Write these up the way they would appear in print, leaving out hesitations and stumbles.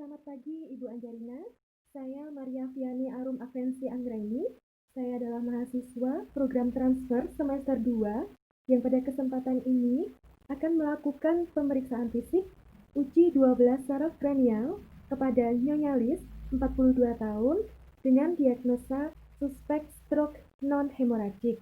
Selamat pagi Ibu Anjarina, saya Maria Viani Arum Avensi Anggraini. Saya adalah mahasiswa program transfer semester 2 yang pada kesempatan ini akan melakukan pemeriksaan fisik uji 12 saraf kranial kepada Nyonya Lis, 42 tahun, dengan diagnosa suspek stroke non-hemoragik.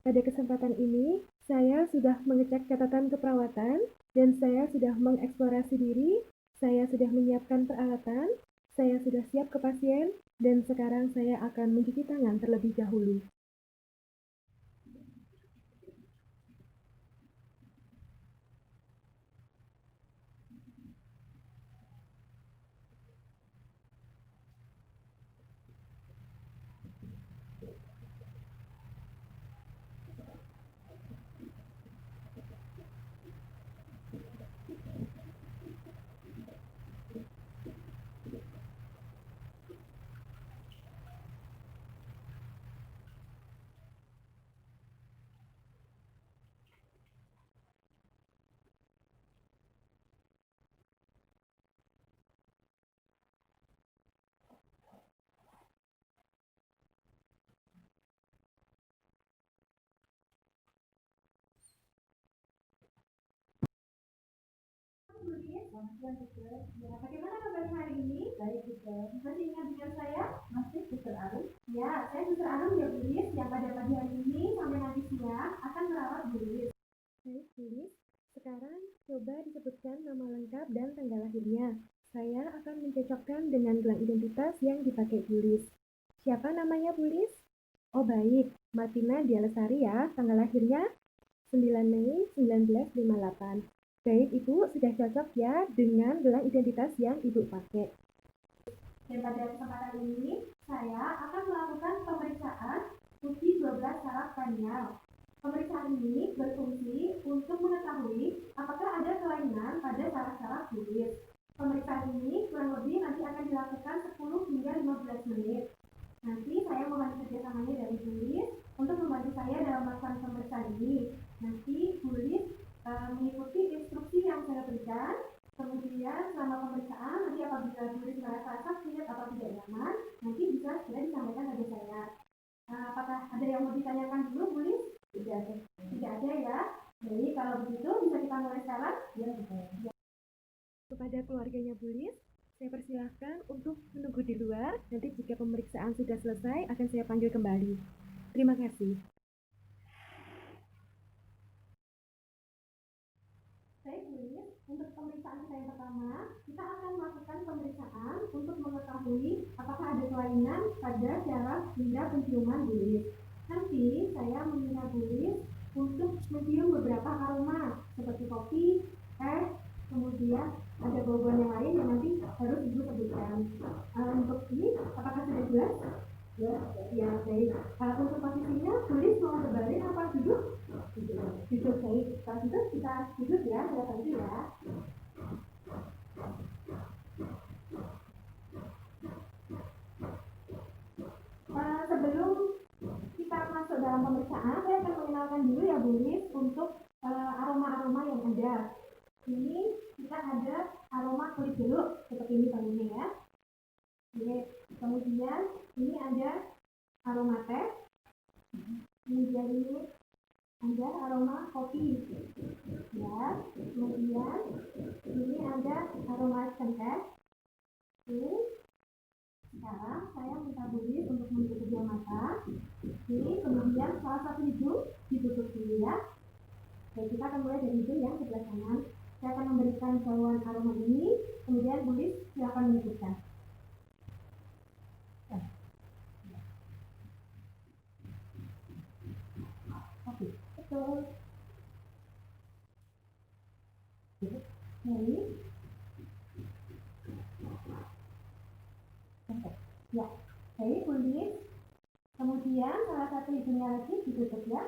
Pada kesempatan ini, saya sudah mengecek catatan keperawatan dan saya sudah mengeksplorasi diri, saya sudah menyiapkan peralatan, saya sudah siap ke pasien, dan sekarang saya akan mencuci tangan terlebih dahulu. Ya, bagaimana kabar hari ini? Baik, Dokter. Masih ingat dengan saya? Masih, Dokter Arum. Ya, saya Dokter Arum ya, Bu Lis, yang pada pagi hari ini sampai nanti siang akan merawat Bu Lis. Baik, Bu Lis. Sekarang coba disebutkan nama lengkap dan tanggal lahirnya. Saya akan mencocokkan dengan gelang identitas yang dipakai Bu Lis. Siapa namanya Bu Lis? Oh baik, Martina Dialesari ya, tanggal lahirnya 9 Mei 1958. Baik, Ibu sudah cocok ya dengan gelang identitas yang Ibu pakai. Dan pada kesempatan ini, saya akan melakukan pemeriksaan uji 12 saraf kranial. Pemeriksaan ini berfungsi untuk mengetahui apakah ada kelainan pada saraf-saraf kulit. Pemeriksaan ini kurang lebih nanti akan dilakukan 10 hingga 15 menit. Nanti saya mohon kerjasamanya dari Bu Lis untuk membantu saya dalam melakukan pemeriksaan ini. Nanti Bu Lis mengikuti instruksi yang saya berikan. Kemudian selama pemeriksaan, nanti apabila Bu Lis merasa sakit atau tidak nyaman, nanti bisa segera disampaikan pada saya. Apakah ada yang mau ditanyakan dulu, Bu Lis? Tidak ada. Tidak ada ya. Jadi kalau begitu bisa kita mulai sekarang? Ya, bisa. Ya. Kepada keluarganya Bu Lis, saya persilahkan untuk menunggu di luar. Nanti jika pemeriksaan sudah selesai, akan saya panggil kembali. Terima kasih. Baik, Bu Lis. Untuk pemeriksaan kita yang pertama, kita akan melakukan pemeriksaan untuk mengetahui apakah ada kelainan pada syaraf hingga penciuman Bu Lis. Nanti saya meminta Bu Lis untuk mencium beberapa aroma seperti kopi, teh, kemudian ada bau-bauan yang lain yang nanti harus Ibu sebutkan. Untuk ini, apakah sudah jelas? Ya, baik. Untuk posisinya, tulis mau berbalik apa duduk? Duduk, baik. Kalau gitu kita duduk ya, saya bantu ya. Sebelum kita masuk dalam pemeriksaan, saya akan mengenalkan dulu ya Bu Lis untuk aroma-aroma yang ada. Ini kita ada aroma kulit jeruk seperti ini baunya ya. Oke. Kemudian ini ada aroma teh. Kemudian ini ada aroma kopi. Ya. Kemudian ini ada aroma cengkeh. Oke. Sekarang saya minta Bu Lis untuk menutup kedua mata. Ini kemudian salah satu hidung ditutup dulu ya. Oke, kita akan mulai dari hidung yang sebelah kanan. Saya akan memberikan bauan aroma ini, kemudian Bu Lis silakan menyebutkan. Oke, betul. Ini. Oke, ya. Baik, Bu Lis. Kemudian salah satu hidungnya lagi ditutup ya,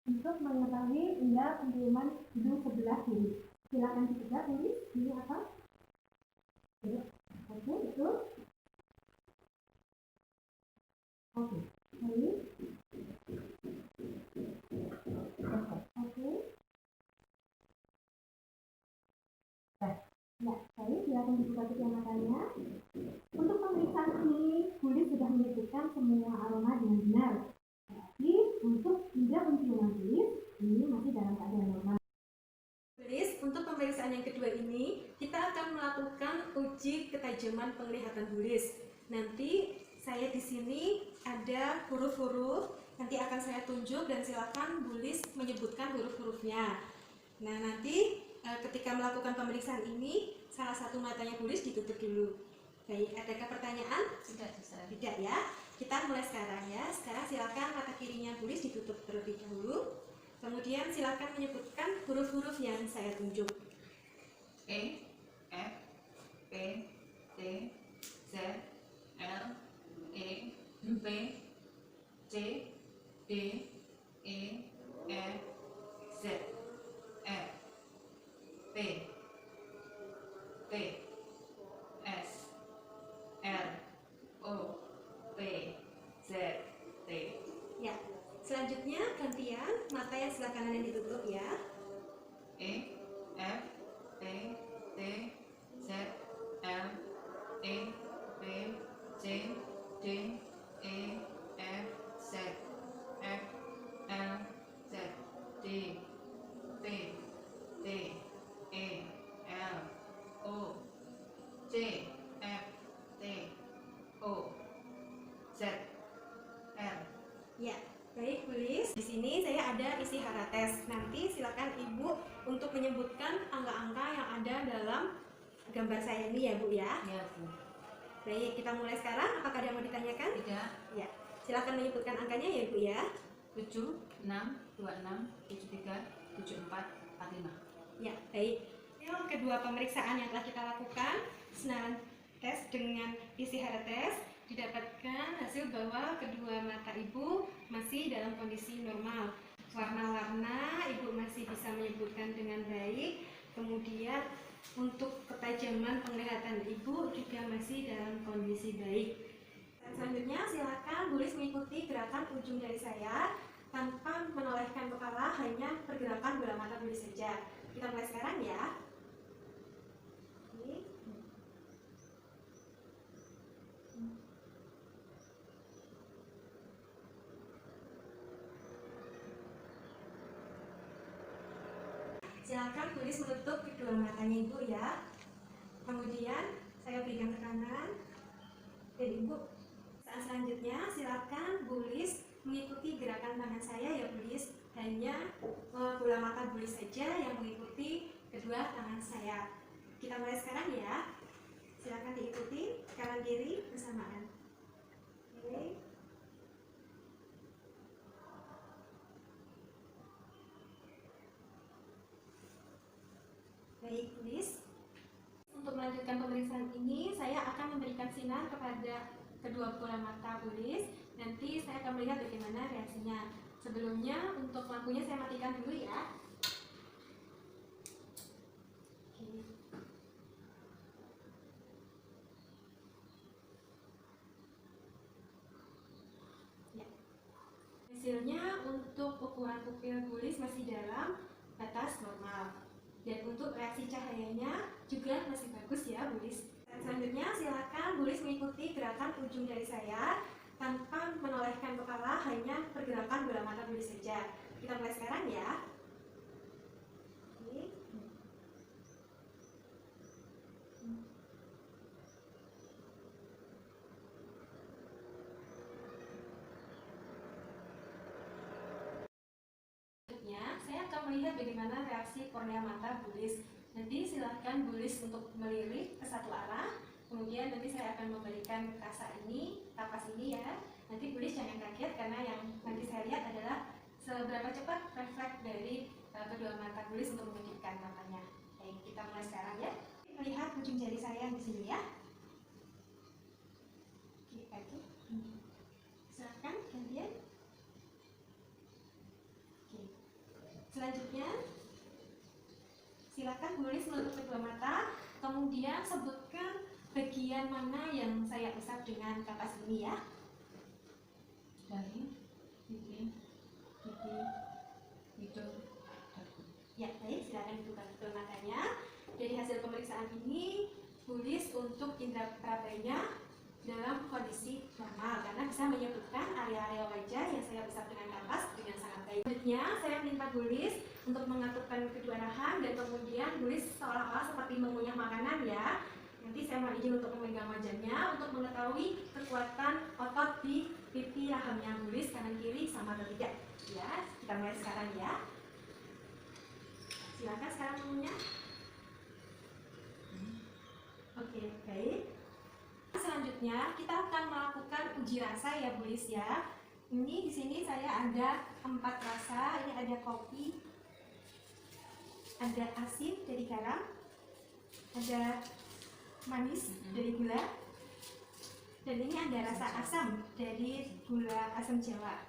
untuk mengetahui indera penciuman hidung sebelah kiri. Silakan dibuka, Bu Lis. Ini apa? Oke, betul. Oke, baik. Oke. Ya, baik. Silakan membuka kedua matanya. Untuk pemeriksaan ini, Bulis sudah menyebutkan semua aroma dengan benar. Tapi untuk indera penciuman Bulis, ini masih dalam keadaan normal. Bulis, untuk pemeriksaan yang kedua ini, kita akan melakukan uji ketajaman penglihatan Bulis. Nanti saya di sini ada huruf-huruf, nanti akan saya tunjuk dan silakan Bulis menyebutkan huruf-hurufnya. Nah, nanti ketika melakukan pemeriksaan ini, salah satu matanya Bulis ditutup dulu. Baik, adakah pertanyaan? Tidak ya. Kita mulai sekarang ya. Sekarang silakan mata kirinya Bulis ditutup terlebih dahulu. Kemudian silakan menyebutkan huruf-huruf yang saya tunjuk. E, F, P, T, Z, L, E, P, C, D, E, F, Z, F, P, T, S, L, O, P, Z, T. Ya, selanjutnya gantian mata yang sebelah kanan yang ditutup ya. E, F, P, T, Z, L, E, P, C, D, E, F, Z, F, L, Z, D, P, T, E, L, O, C, F, T, O, Z, L. Ya, baik Bulis. Di sini saya ada isi harates. Nanti silakan Ibu untuk menyebutkan angka-angka yang ada dalam gambar saya ini ya Bu ya. Ya, Bu. Baik, kita mulai sekarang. Apakah ada yang mau ditanyakan? Tidak. Ya, silakan menyebutkan angkanya ya Bu ya. 7, 6, 26, 73, 74, 45. Ya, baik. Yang kedua pemeriksaan yang telah kita lakukan, senaran tes dengan isi harates, didapatkan hasil bahwa kedua mata Ibu masih dalam kondisi normal. Warna-warna Ibu masih bisa menyebutkan dengan baik. Kemudian untuk ketajaman penglihatan Ibu juga masih dalam kondisi baik. Dan selanjutnya silakan Bulis mengikuti gerakan ujung jari saya tanpa menolehkan kepala, hanya pergerakan bola mata Bulis saja. Kita mulai sekarang ya. Oke. Silakan Bulis menutup kedua matanya Ibu ya. Kemudian saya berikan tekanan. Dan Ibu, saat selanjutnya silakan Bulis mengikuti gerakan tangan saya ya Bulis. Hanya bola mata Bulis saja yang mengikuti kedua tangan saya. Kita mulai sekarang ya. Silakan diikuti kanan kiri bersamaan. Oke. Baik Bulis. Untuk melanjutkan pemeriksaan ini, saya akan memberikan sinar kepada kedua bola mata Bulis. Nanti saya akan melihat bagaimana reaksinya. Sebelumnya, untuk lampunya saya matikan dulu ya. Oke. Ya. Hasilnya untuk ukuran pupil Bulis masih dalam batas normal. Dan untuk reaksi cahayanya juga masih bagus ya Bulis. Dan selanjutnya silakan Bulis mengikuti gerakan ujung jari saya tanpa menolehkan kepala, hanya pergerakan bola mata Bulis saja. Kita mulai sekarang ya. Oke. Selanjutnya saya akan melihat bagaimana reaksi kornea mata Bulis. Nanti silahkan Bulis untuk melirik ke satu arah. Kemudian nanti saya akan memberikan kasa ini, kapas ini ya. Nanti Bulis jangan kaget karena yang nanti saya lihat adalah seberapa cepat refleks dari kedua mata Bulis untuk mewujudkan matanya. Baik, kita mulai sekarang ya. Melihat ujung jari saya di sini ya. Oke, lagi. Silakan gantian. Oke. Selanjutnya silakan Bulis menutup kedua mata, kemudian sebutkan bagian mana yang saya usap dengan kapas ini ya. Dahi, pipi, hidung, dagu. Ya, baik, silakan dibuka kedua matanya. Dari hasil pemeriksaan ini, tulis untuk indera perabainya dalam kondisi normal karena bisa menyebutkan area-area wajah yang saya usap dengan kanvas dengan sangat baik. Selanjutnya saya minta tulis untuk mengaturkan kedua rahang dan kemudian tulis seolah-olah seperti mengunyah makanan ya. Nanti saya mau izin untuk memegang wajahnya untuk mengetahui kekuatan otot di pipi rahamnya. Tulis kanan kiri sama atau tidak ya. Kita mulai sekarang ya. Silakan sekarang mengunyah. Oke, baik. Selanjutnya kita akan melakukan uji rasa ya Bu Lis ya. Ini di sini saya ada 4 rasa. Ini ada kopi, ada asin dari garam, ada manis dari gula, dan ini ada rasa asam dari gula asam Jawa.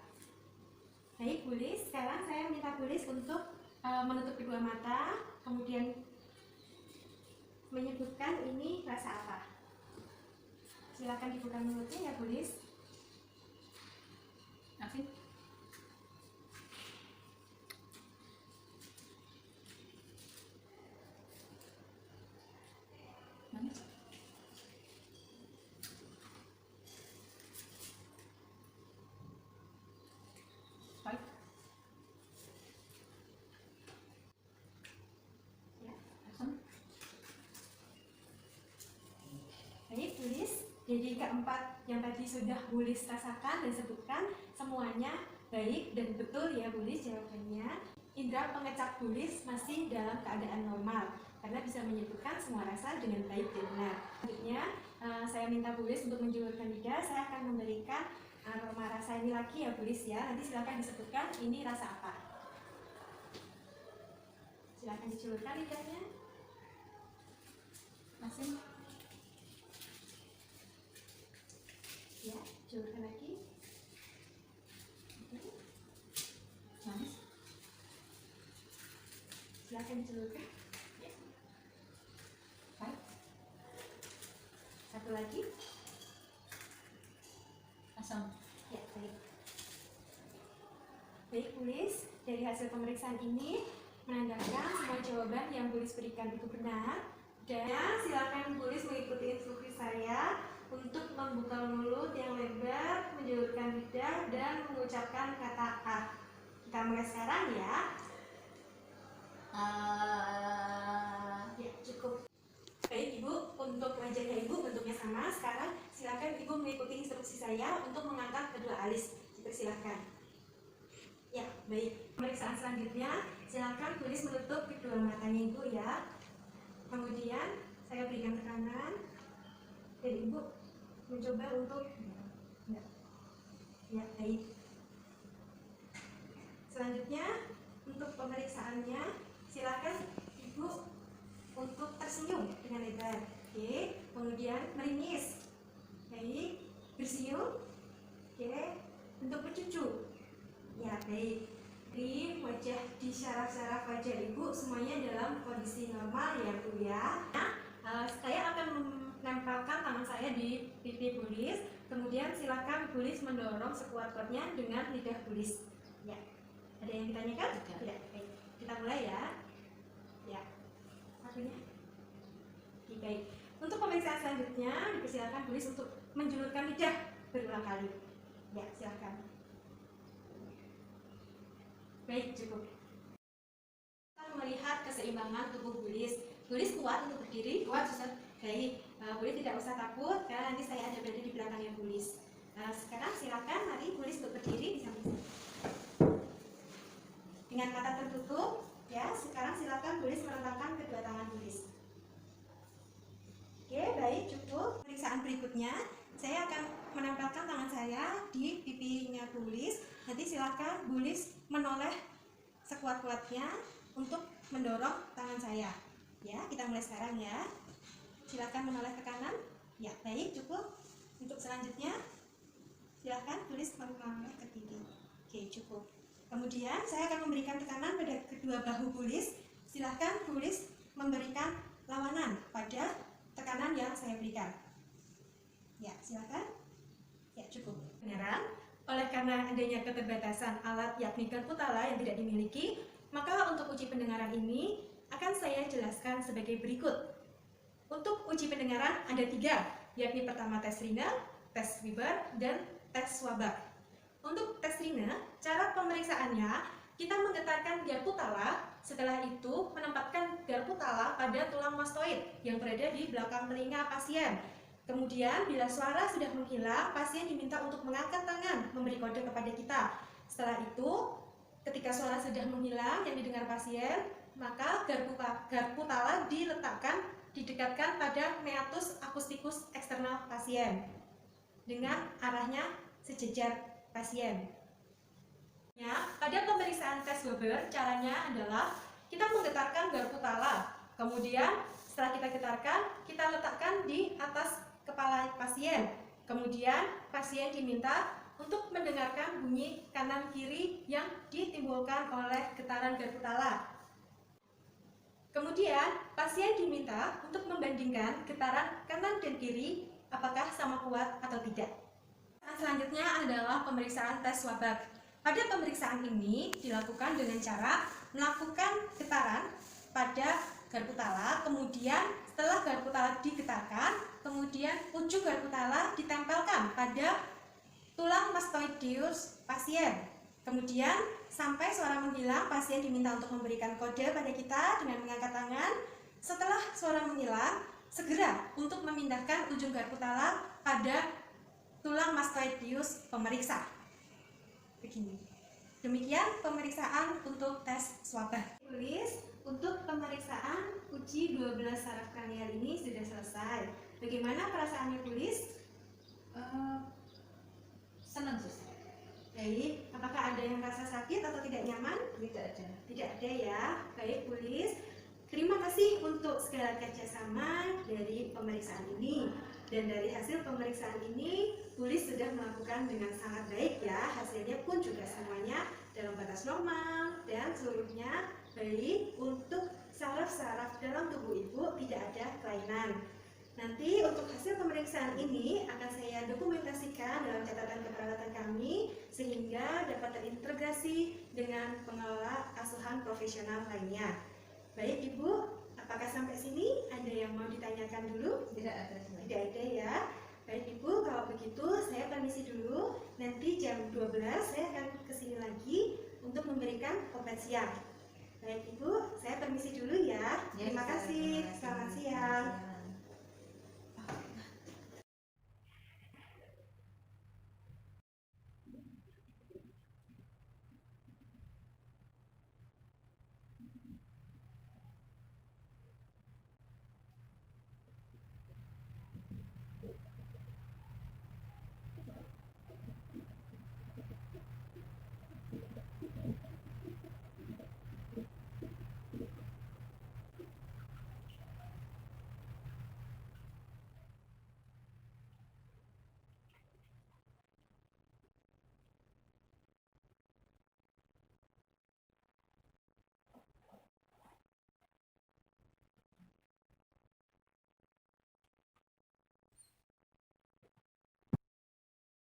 Baik Bu Lis, sekarang saya minta Bu Lis untuk menutup kedua mata, kemudian menyebutkan ini rasa apa. Silakan dibuka mulutnya ya Bu Lis. Asin. Manis. Pahit. Ya. Asam. Baik Bu Lis, jadi keempat yang tadi sudah Bu Lis rasakan dan sebutkan semuanya baik dan betul ya Bu Lis jawabannya. Indra pengecap Bu Lis masih dalam keadaan normal karena bisa menyebutkan semua rasa dengan baik dan benar. Selanjutnya saya minta Bu Lis untuk menjulurkan lidah. Saya akan memberikan aroma rasa ini lagi ya Bu Lis ya. Nanti silakan disebutkan ini rasa apa. Silakan dijulurkan lidahnya. Asin. Ya, julurkan lagi. Oke. Manis. Silakan dijulurkan. Ya. Pahit. Satu lagi. Asam. Ya, baik. Baik Bu Lis, dari hasil pemeriksaan ini menandakan semua jawaban yang Bu Lis berikan itu benar. Dan silakan Bu Lis mengikuti instruksi saya untuk membuka mulut yang lebar, menjulurkan lidah, dan mengucapkan kata A. Kita mulai sekarang ya. Ya, cukup. Baik Ibu, untuk wajahnya Ibu bentuknya sama. Sekarang silakan Ibu mengikuti instruksi saya untuk mengangkat kedua alis. Dipersilakan. Ya, baik. Pemeriksaan selanjutnya, silakan Bu Lis menutup kedua matanya Ibu ya. Kemudian saya berikan tekanan dan Ibu mencoba untuk ya, baik. Selanjutnya untuk pemeriksaannya silakan Ibu untuk tersenyum dengan lebar. Oke, kemudian meringis. Baik, bersiul. Oke, untuk bercucu. Ya, baik. Di wajah, di syaraf-syaraf wajah Ibu semuanya dalam kondisi normal ya Bu ya. Nah, saya akan menempelkan tangan saya di pipi Bu Lis. Kemudian silakan Bu Lis mendorong sekuat-kuatnya dengan lidah Bu Lis. Ya. Ada yang ditanyakan? Tidak. Baik. Kita mulai ya. Ya. Satunya. Oke, baik. Untuk pemeriksaan selanjutnya dipersilakan Bu Lis untuk menjulurkan lidah berulang kali. Ya, silakan. Baik, cukup. Kita melihat keseimbangan tubuh Bu Lis. Bu Lis kuat untuk berdiri? Kuat, Suster. Baik, Bu Lis tidak usah takut karena nanti saya ada berada di belakangnya Bu Lis. Sekarang silakan mari Bu Lis untuk berdiri di samping saya. Dengan mata tertutup, ya. Sekarang silakan Bu Lis merentangkan kedua tangan Bu Lis. Oke, baik, cukup. Pemeriksaan berikutnya, saya akan menempelkan tangan saya di pipinya Bu Lis. Nanti silakan Bu Lis menoleh sekuat-kuatnya untuk mendorong tangan saya. Ya, kita mulai sekarang ya. Silakan menoleh ke kanan. Ya, baik, cukup. Untuk selanjutnya, silakan Bu Lis menoleh ke kiri. Oke, cukup. Kemudian saya akan memberikan tekanan pada kedua bahu Bu Lis. Silakan Bu Lis memberikan lawanan pada tekanan yang saya berikan. Ya, silakan. Ya, cukup. Beneran. Oleh karena adanya keterbatasan alat yakni garpu tala yang tidak dimiliki, maka untuk uji pendengaran ini akan saya jelaskan sebagai berikut. Untuk uji pendengaran ada 3, yakni pertama tes Rina, tes Weber, dan tes Swabach. Untuk tes Rina, cara pemeriksaannya kita menggetarkan garpu tala, setelah itu menempatkan garpu tala pada tulang mastoid yang berada di belakang telinga pasien. Kemudian bila suara sudah menghilang, pasien diminta untuk mengangkat tangan, memberi kode kepada kita. Setelah itu, ketika suara sudah menghilang yang didengar pasien, maka garpu tala didekatkan pada meatus acousticus eksternal pasien dengan arahnya sejajar pasien. Ya, pada pemeriksaan tes Weber, caranya adalah kita menggetarkan garpu tala. Kemudian setelah kita getarkan, kita letakkan di atas kepala pasien. Kemudian pasien diminta untuk mendengarkan bunyi kanan kiri yang ditimbulkan oleh getaran garpu tala. Kemudian, pasien diminta untuk membandingkan getaran kanan dan kiri apakah sama kuat atau tidak. Selanjutnya adalah pemeriksaan tes Swabach. Pada pemeriksaan ini dilakukan dengan cara melakukan getaran pada garpu tala, kemudian setelah garpu tala digetarkan, kemudian ujung garpu tala ditempelkan pada tulang mastoideus pasien. Kemudian sampai suara menghilang, pasien diminta untuk memberikan kode pada kita dengan mengangkat tangan. Setelah suara menghilang, segera untuk memindahkan ujung garpu tala pada tulang mastoideus pemeriksa. Begini. Demikian pemeriksaan untuk tes Swabach. Tulis untuk pemeriksaan uji 12 saraf kranial ini sudah selesai. Bagaimana perasaannya tulis? Senang sus. Baik, apakah ada yang rasa sakit atau tidak nyaman? Tidak ada. Tidak ada ya. Baik, tulis. Terima kasih untuk segala kerjasama dari pemeriksaan ini. Dan dari hasil pemeriksaan ini, tulis sudah melakukan dengan sangat baik ya. Hasilnya pun juga semuanya dalam batas normal dan seluruhnya baik. Untuk saraf-saraf dalam tubuh ibu tidak ada kelainan. Nanti untuk hasil pemeriksaan ini akan saya dokumentasikan dalam catatan keperawatan kami sehingga dapat terintegrasi dengan pengelola asuhan profesional lainnya. Baik Ibu, apakah sampai sini ada yang mau ditanyakan dulu? Tidak ada. Tidak ada ya. Baik Ibu, kalau begitu saya permisi dulu. Nanti jam 12 saya akan kesini lagi untuk memberikan obat siang. Baik Ibu,